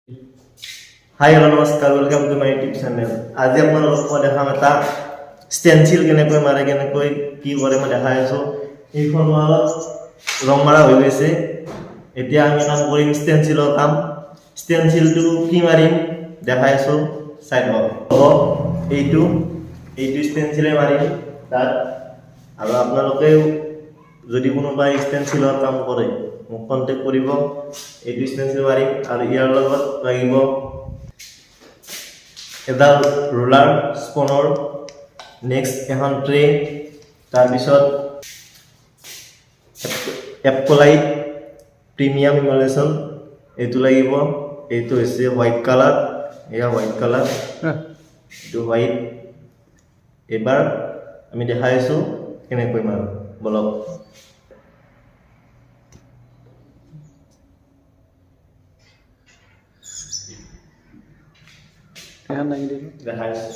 Hi, hello, namaskar. Welcome to my YouTube channel. আজি আপোনালোকক মই দেখাম এটা stencil কেনেকৈ মাৰে কেনেকৈ কি কৰে মই দেখাই আছো। এইখন ৱালত ৰং মাৰা হৈ গৈছে। এতিয়া আমি কাম কৰিম stencilৰ কাম। stencilটো কি মাৰিম দেখাই আছো চাই লওক। এইটো stencil মাৰিম তাত আৰু আপোনালোকে যদি কোনোবাই stencilৰ কাম কৰে মোক কন্টাক্ট কৰিব। এইটো stencil মাৰিম আৰু ইয়াৰ লগত লাগিব এডাল ৰোলাৰ স্পনৰ নেক্সট এখন ট্ৰে তাৰ পিছত এপকলাইট প্ৰিমিয়াম ইমালুয়েশন এইটো লাগিব। এইটো হৈছে হোৱাইট কালাৰ, এয়া হোৱাইট কালাৰ, এইটো হোৱাইট। এবাৰ আমি দেখাই আছো কেনেকৈ মাৰো বলক। দেখাই আছো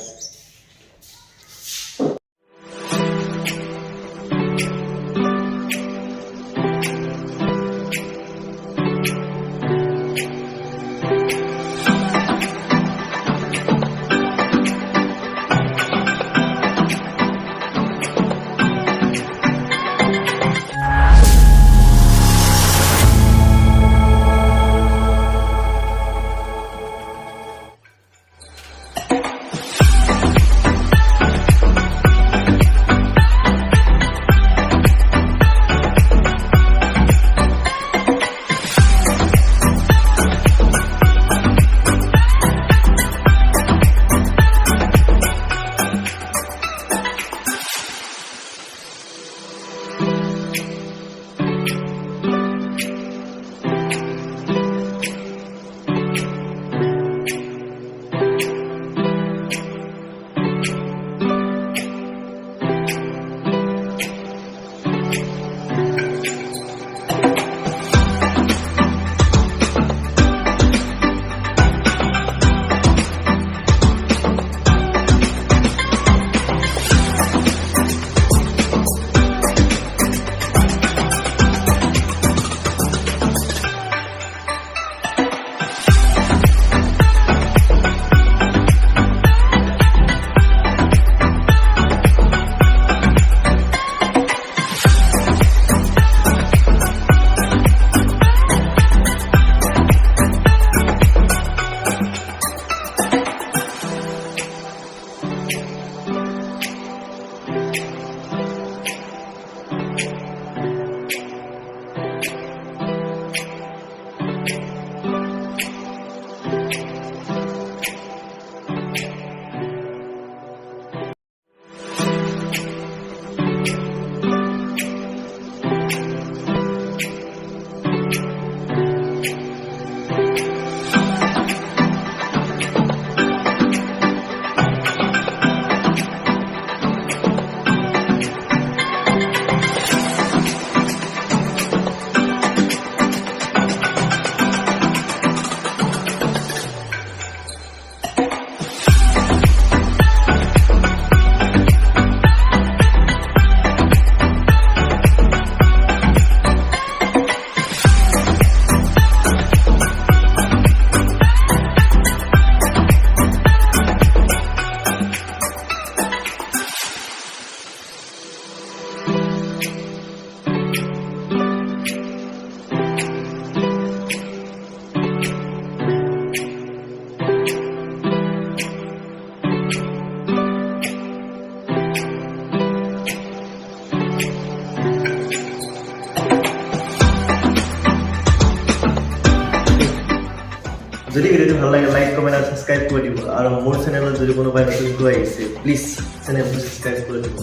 যদি ভিডিওটো ভাল লাগে লাইক কমেন্ট আৰু সাবস্ক্ৰাইব কৰি দিব আৰু মোৰ চেনেলত যদি কোনোবাই নতুনকৈ আহিছে প্লিজ চেনেলটো সাবস্ক্ৰাইব কৰি দিব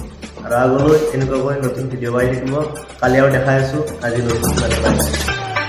আৰু আগলৈ এনেকুৱা নতুন ভিডিও পাই থাকিব। কালি আৰু দেখাই আছো আজি নতুন